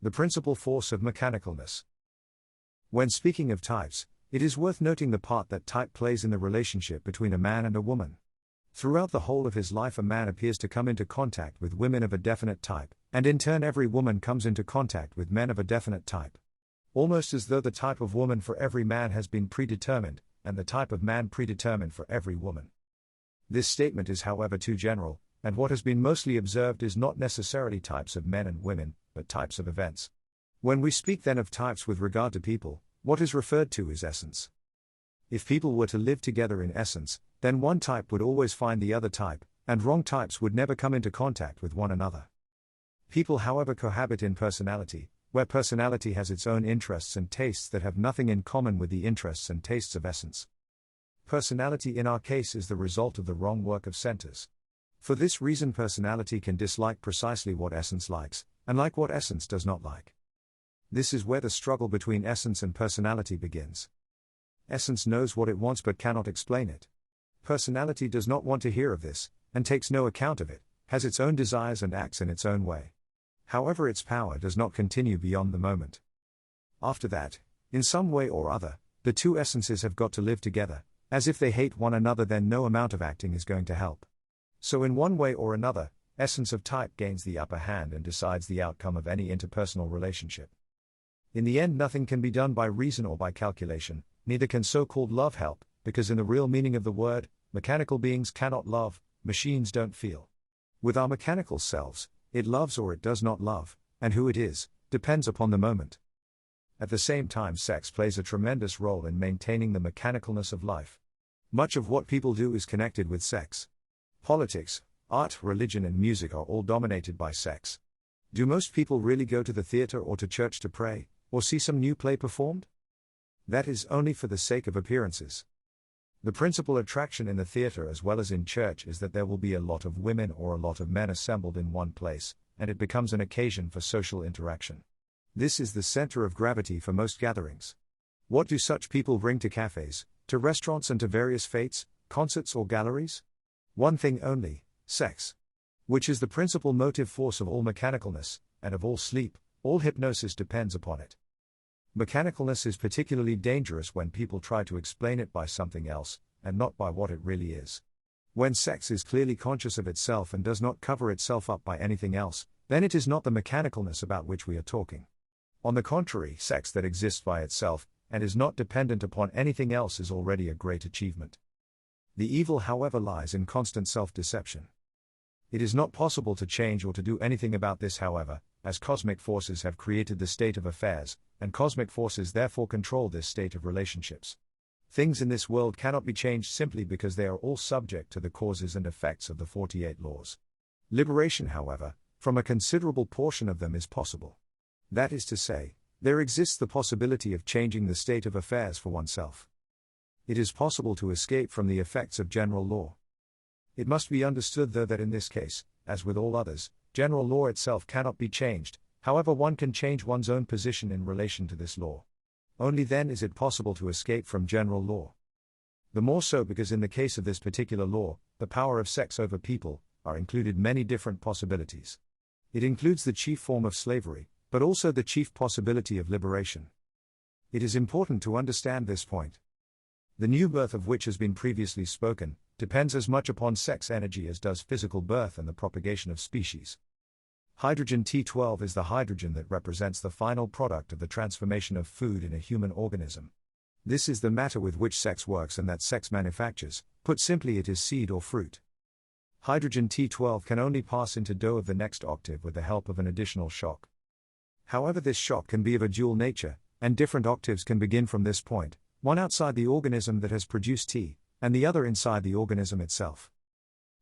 The principal force of mechanicalness. When speaking of types, it is worth noting the part that type plays in the relationship between a man and a woman. Throughout the whole of his life, a man appears to come into contact with women of a definite type, and in turn every woman comes into contact with men of a definite type. Almost as though the type of woman for every man has been predetermined, and the type of man predetermined for every woman. This statement is, however, too general, and what has been mostly observed is not necessarily types of men and women, but types of events. When we speak then of types with regard to people, what is referred to is essence. If people were to live together in essence, then one type would always find the other type, and wrong types would never come into contact with one another. People, however, cohabit in personality, where personality has its own interests and tastes that have nothing in common with the interests and tastes of essence. Personality in our case is the result of the wrong work of centers. For this reason, personality can dislike precisely what essence likes, and like what essence does not like. This is where the struggle between essence and personality begins. Essence knows what it wants but cannot explain it. Personality does not want to hear of this, and takes no account of it, has its own desires and acts in its own way. However, its power does not continue beyond the moment. After that, in some way or other, the two essences have got to live together, as if they hate one another, then no amount of acting is going to help. So in one way or another, essence of type gains the upper hand and decides the outcome of any interpersonal relationship. In the end, nothing can be done by reason or by calculation, neither can so-called love help, because in the real meaning of the word, mechanical beings cannot love, machines don't feel. With our mechanical selves, it loves or it does not love, and who it is, depends upon the moment. At the same time, sex plays a tremendous role in maintaining the mechanicalness of life. Much of what people do is connected with sex. Politics, art, religion and music are all dominated by sex. Do most people really go to the theater or to church to pray, or see some new play performed? That is only for the sake of appearances. The principal attraction in the theater as well as in church is that there will be a lot of women or a lot of men assembled in one place, and it becomes an occasion for social interaction. This is the center of gravity for most gatherings. What do such people bring to cafes, to restaurants and to various fetes, concerts or galleries? One thing only, sex. Which is the principal motive force of all mechanicalness, and of all sleep. All hypnosis depends upon it. Mechanicalness is particularly dangerous when people try to explain it by something else, and not by what it really is. When sex is clearly conscious of itself and does not cover itself up by anything else, then it is not the mechanicalness about which we are talking. On the contrary, sex that exists by itself, and is not dependent upon anything else, is already a great achievement. The evil, however, lies in constant self-deception. It is not possible to change or to do anything about this, however, as cosmic forces have created the state of affairs, and cosmic forces therefore control this state of relationships. Things in this world cannot be changed simply because they are all subject to the causes and effects of the 48 laws. Liberation, however, from a considerable portion of them is possible. That is to say, there exists the possibility of changing the state of affairs for oneself. It is possible to escape from the effects of general law. It must be understood, though, that in this case, as with all others, general law itself cannot be changed. However, one can change one's own position in relation to this law. Only then is it possible to escape from general law. The more so because in the case of this particular law, the power of sex over people, are included many different possibilities. It includes the chief form of slavery, but also the chief possibility of liberation. It is important to understand this point. The new birth, of which has been previously spoken, depends as much upon sex energy as does physical birth and the propagation of species. Hydrogen T12 is the hydrogen that represents the final product of the transformation of food in a human organism. This is the matter with which sex works and that sex manufactures. Put simply, it is seed or fruit. Hydrogen T12 can only pass into dough of the next octave with the help of an additional shock. However, this shock can be of a dual nature, and different octaves can begin from this point, one outside the organism that has produced T, and the other inside the organism itself.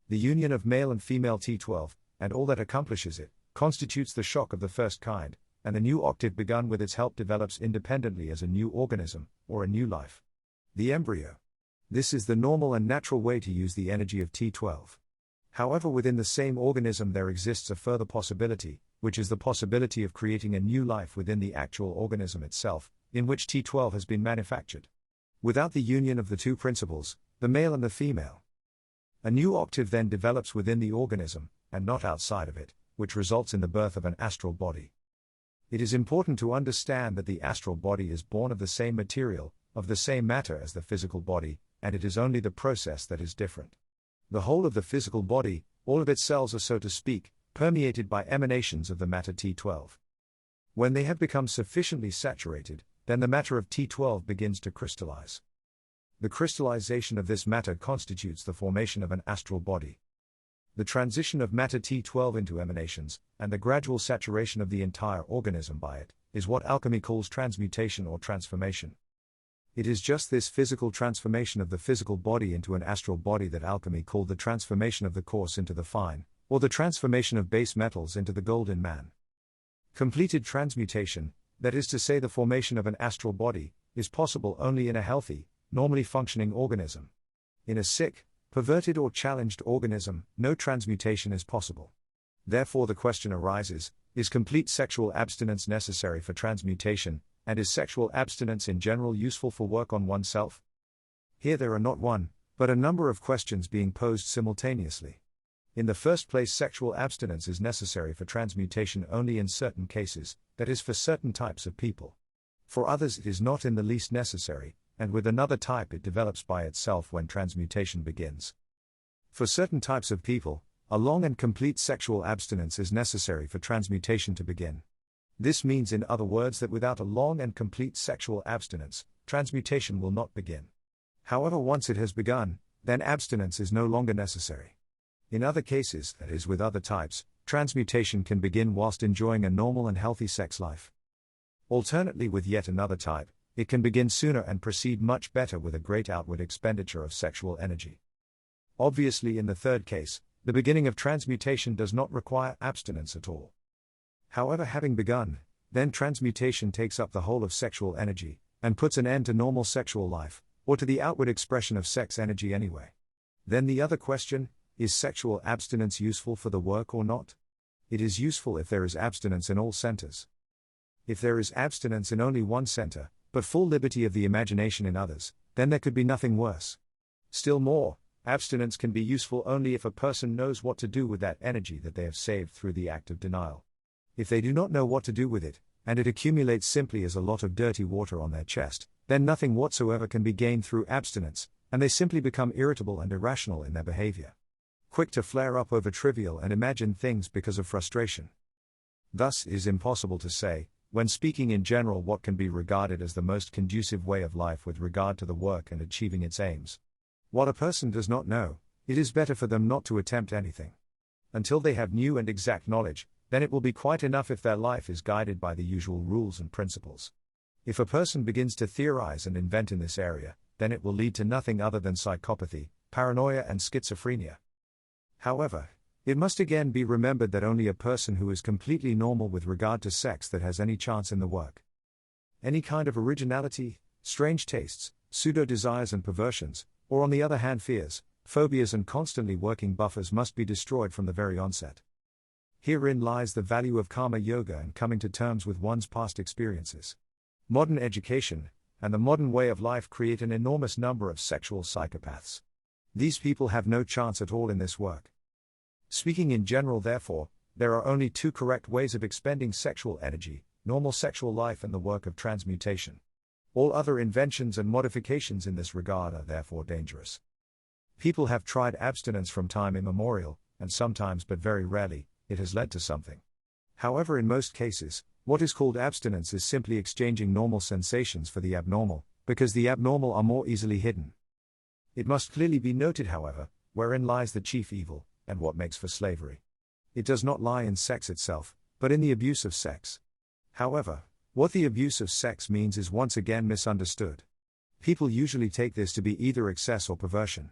The union of male and female T12, and all that accomplishes it, constitutes the shock of the first kind, and the new octave begun with its help develops independently as a new organism, or a new life. The embryo. This is the normal and natural way to use the energy of T12. However, within the same organism there exists a further possibility, which is the possibility of creating a new life within the actual organism itself, in which T12 has been manufactured. Without the union of the two principles, the male and the female, a new octave then develops within the organism, and not outside of it, which results in the birth of an astral body. It is important to understand that the astral body is born of the same material, of the same matter as the physical body, and it is only the process that is different. The whole of the physical body, all of its cells are, so to speak, permeated by emanations of the matter T12. When they have become sufficiently saturated, then the matter of T12 begins to crystallize. The crystallization of this matter constitutes the formation of an astral body. The transition of matter T12 into emanations, and the gradual saturation of the entire organism by it, is what alchemy calls transmutation or transformation. It is just this physical transformation of the physical body into an astral body that alchemy called the transformation of the coarse into the fine, or the transformation of base metals into the gold in man. Completed transmutation, that is to say the formation of an astral body, is possible only in a healthy, normally functioning organism. In a sick, perverted or challenged organism, no transmutation is possible. Therefore the question arises, is complete sexual abstinence necessary for transmutation, and is sexual abstinence in general useful for work on oneself? Here there are not one, but a number of questions being posed simultaneously. In the first place, sexual abstinence is necessary for transmutation only in certain cases, that is for certain types of people. For others it is not in the least necessary, and with another type it develops by itself when transmutation begins. For certain types of people, a long and complete sexual abstinence is necessary for transmutation to begin. This means, in other words, that without a long and complete sexual abstinence, transmutation will not begin. However, once it has begun, then abstinence is no longer necessary. In other cases, that is with other types, transmutation can begin whilst enjoying a normal and healthy sex life. Alternately, with yet another type, it can begin sooner and proceed much better with a great outward expenditure of sexual energy. Obviously, in the third case, the beginning of transmutation does not require abstinence at all. However, having begun, then transmutation takes up the whole of sexual energy, and puts an end to normal sexual life, or to the outward expression of sex energy anyway. Then the other question, is sexual abstinence useful for the work or not? It is useful if there is abstinence in all centers. If there is abstinence in only one center, but full liberty of the imagination in others, then there could be nothing worse. Still more, abstinence can be useful only if a person knows what to do with that energy that they have saved through the act of denial. If they do not know what to do with it, and it accumulates simply as a lot of dirty water on their chest, then nothing whatsoever can be gained through abstinence, and they simply become irritable and irrational in their behavior. Quick to flare up over trivial and imagined things because of frustration. Thus, it is impossible to say, when speaking in general, what can be regarded as the most conducive way of life with regard to the work and achieving its aims. What a person does not know, it is better for them not to attempt anything. Until they have new and exact knowledge, then it will be quite enough if their life is guided by the usual rules and principles. If a person begins to theorize and invent in this area, then it will lead to nothing other than psychopathy, paranoia and schizophrenia. However, it must again be remembered that only a person who is completely normal with regard to sex that has any chance in the work. Any kind of originality, strange tastes, pseudo-desires and perversions, or on the other hand fears, phobias and constantly working buffers must be destroyed from the very onset. Herein lies the value of karma yoga and coming to terms with one's past experiences. Modern education, and the modern way of life create an enormous number of sexual psychopaths. These people have no chance at all in this work. Speaking in general, therefore, there are only two correct ways of expending sexual energy, normal sexual life and the work of transmutation. All other inventions and modifications in this regard are therefore dangerous. People have tried abstinence from time immemorial, and sometimes, but very rarely, it has led to something. However, in most cases, what is called abstinence is simply exchanging normal sensations for the abnormal, because the abnormal are more easily hidden. It must clearly be noted, however, wherein lies the chief evil, and what makes for slavery. It does not lie in sex itself, but in the abuse of sex. However, what the abuse of sex means is once again misunderstood. People usually take this to be either excess or perversion.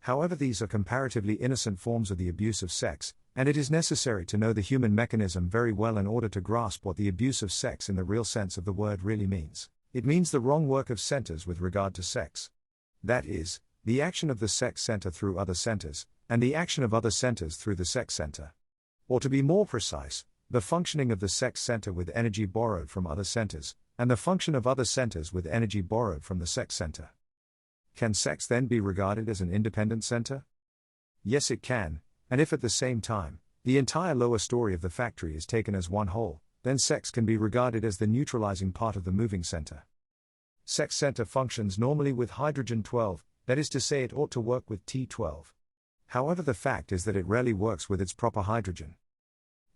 However, these are comparatively innocent forms of the abuse of sex, and it is necessary to know the human mechanism very well in order to grasp what the abuse of sex in the real sense of the word really means. It means the wrong work of centers with regard to sex. That is, the action of the sex center through other centers, and the action of other centers through the sex center. Or to be more precise, the functioning of the sex center with energy borrowed from other centers, and the function of other centers with energy borrowed from the sex center. Can sex then be regarded as an independent center? Yes, it can, and if at the same time, the entire lower story of the factory is taken as one whole, then then sex can be regarded as the neutralizing part of the moving center. Sex center functions normally with hydrogen 12, that is to say it ought to work with T12. However, the fact is that it rarely works with its proper hydrogen.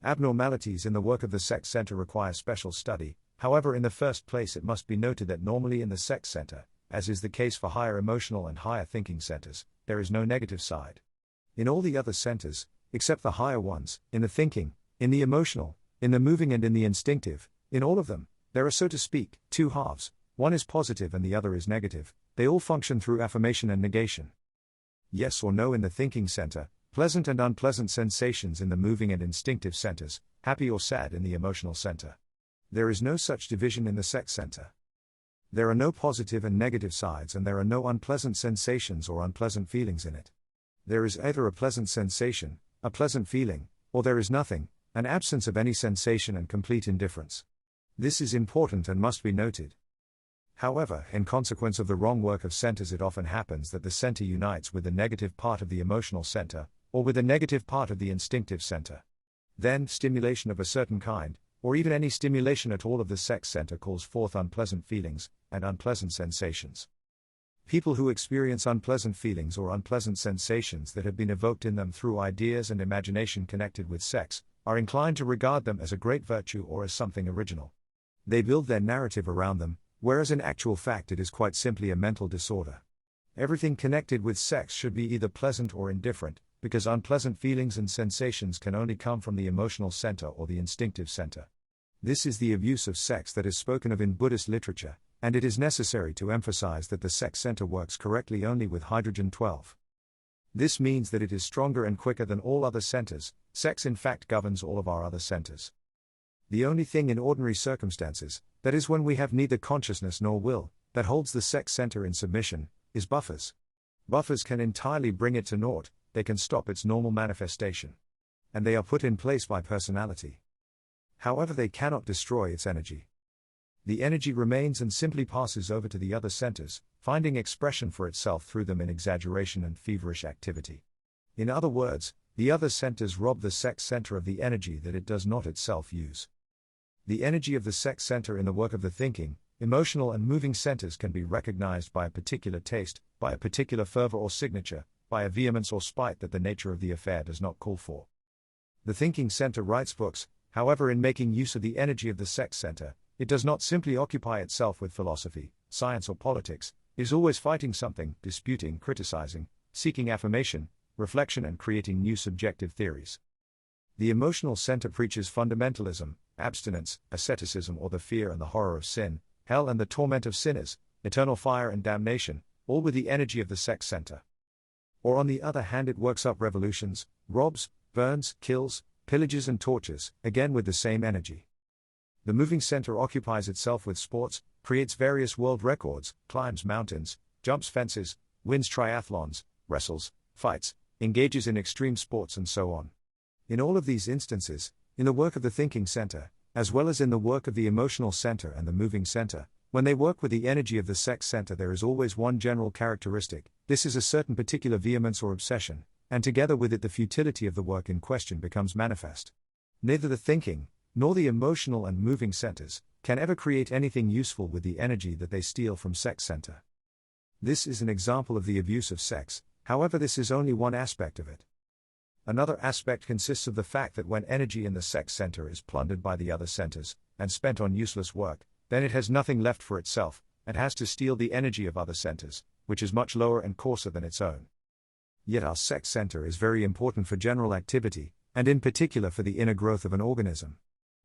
Abnormalities in the work of the sex center require special study. However, in the first place it must be noted that normally in the sex center, as is the case for higher emotional and higher thinking centers, there is no negative side. In all the other centers, except the higher ones, in the thinking, in the emotional, in the moving and in the instinctive, in all of them, there are, so to speak, two halves, one is positive and the other is negative. They all function through affirmation and negation. Yes or no in the thinking center, pleasant and unpleasant sensations in the moving and instinctive centers, happy or sad in the emotional center. There is no such division in the sex center. There are no positive and negative sides, and there are no unpleasant sensations or unpleasant feelings in it. There is either a pleasant sensation, a pleasant feeling, or there is nothing, an absence of any sensation and complete indifference. This is important and must be noted. However, in consequence of the wrong work of centers, it often happens that the center unites with the negative part of the emotional center, or with the negative part of the instinctive center. Then, stimulation of a certain kind, or even any stimulation at all of the sex center, calls forth unpleasant feelings and unpleasant sensations. People who experience unpleasant feelings or unpleasant sensations that have been evoked in them through ideas and imagination connected with sex, are inclined to regard them as a great virtue or as something original. They build their narrative around them, whereas in actual fact it is quite simply a mental disorder. Everything connected with sex should be either pleasant or indifferent, because unpleasant feelings and sensations can only come from the emotional center or the instinctive center. This is the abuse of sex that is spoken of in Buddhist literature, and it is necessary to emphasize that the sex center works correctly only with hydrogen 12. This means that it is stronger and quicker than all other centers. Sex in fact governs all of our other centers. The only thing in ordinary circumstances, that is when we have neither consciousness nor will, that holds the sex center in submission, is buffers. Buffers can entirely bring it to naught, they can stop its normal manifestation. And they are put in place by personality. However, they cannot destroy its energy. The energy remains and simply passes over to the other centers, finding expression for itself through them in exaggeration and feverish activity. In other words, the other centers rob the sex center of the energy that it does not itself use. The energy of the sex center in the work of the thinking, emotional and moving centers can be recognized by a particular taste, by a particular fervor or signature, by a vehemence or spite that the nature of the affair does not call for. The thinking center writes books, however, in making use of the energy of the sex center, it does not simply occupy itself with philosophy, science or politics, it is always fighting something, disputing, criticizing, seeking affirmation, reflection and creating new subjective theories. The emotional center preaches fundamentalism, abstinence, asceticism or the fear and the horror of sin, hell and the torment of sinners, eternal fire and damnation, all with the energy of the sex center. Or on the other hand it works up revolutions, robs, burns, kills, pillages and tortures, again with the same energy. The moving center occupies itself with sports, creates various world records, climbs mountains, jumps fences, wins triathlons, wrestles, fights, engages in extreme sports and so on. In all of these instances, in the work of the thinking center, as well as in the work of the emotional center and the moving center, when they work with the energy of the sex center there is always one general characteristic, this is a certain particular vehemence or obsession, and together with it the futility of the work in question becomes manifest. Neither the thinking, nor the emotional and moving centers, can ever create anything useful with the energy that they steal from sex center. This is an example of the abuse of sex, however this is only one aspect of it. Another aspect consists of the fact that when energy in the sex center is plundered by the other centers, and spent on useless work, then it has nothing left for itself, and has to steal the energy of other centers, which is much lower and coarser than its own. Yet our sex center is very important for general activity, and in particular for the inner growth of an organism.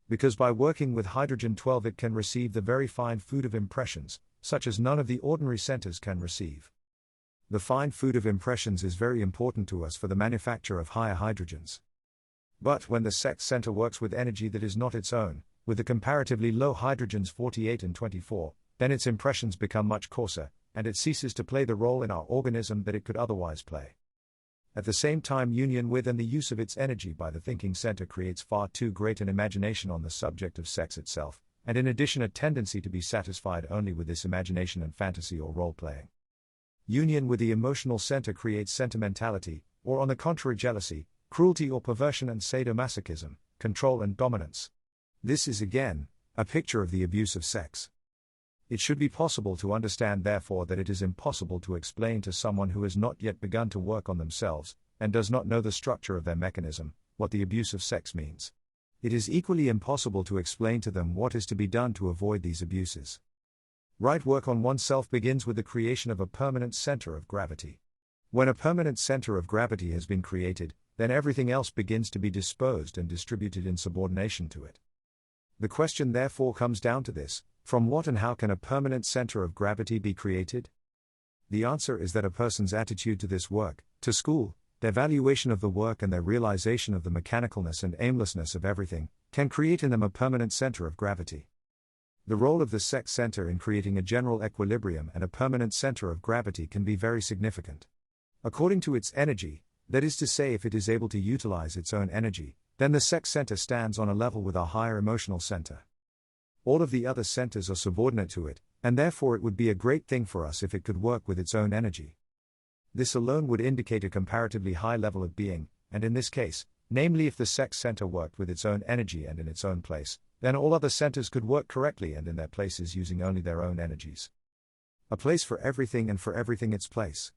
Because by working with hydrogen 12 it can receive the very fine food of impressions, such as none of the ordinary centers can receive. The fine food of impressions is very important to us for the manufacture of higher hydrogens. But when the sex center works with energy that is not its own, with the comparatively low hydrogens 48 and 24, then its impressions become much coarser, and it ceases to play the role in our organism that it could otherwise play. At the same time, union with and the use of its energy by the thinking center creates far too great an imagination on the subject of sex itself, and in addition a tendency to be satisfied only with this imagination and fantasy or role-playing. Union with the emotional center creates sentimentality, or on the contrary jealousy, cruelty or perversion and sadomasochism, control and dominance. This is again a picture of the abuse of sex. It should be possible to understand, therefore, that it is impossible to explain to someone who has not yet begun to work on themselves, and does not know the structure of their mechanism, what the abuse of sex means. It is equally impossible to explain to them what is to be done to avoid these abuses. Right work on oneself begins with the creation of a permanent center of gravity. When a permanent center of gravity has been created, then everything else begins to be disposed and distributed in subordination to it. The question therefore comes down to this: from what and how can a permanent center of gravity be created? The answer is that a person's attitude to this work, to school, their valuation of the work and their realization of the mechanicalness and aimlessness of everything, can create in them a permanent center of gravity. The role of the sex center in creating a general equilibrium and a permanent center of gravity can be very significant. According to its energy, that is to say, if it is able to utilize its own energy, then the sex center stands on a level with a higher emotional center. All of the other centers are subordinate to it, and therefore it would be a great thing for us if it could work with its own energy. This alone would indicate a comparatively high level of being, and in this case, namely if the sex center worked with its own energy and in its own place, then all other centers could work correctly and in their places using only their own energies. A place for everything and for everything its place.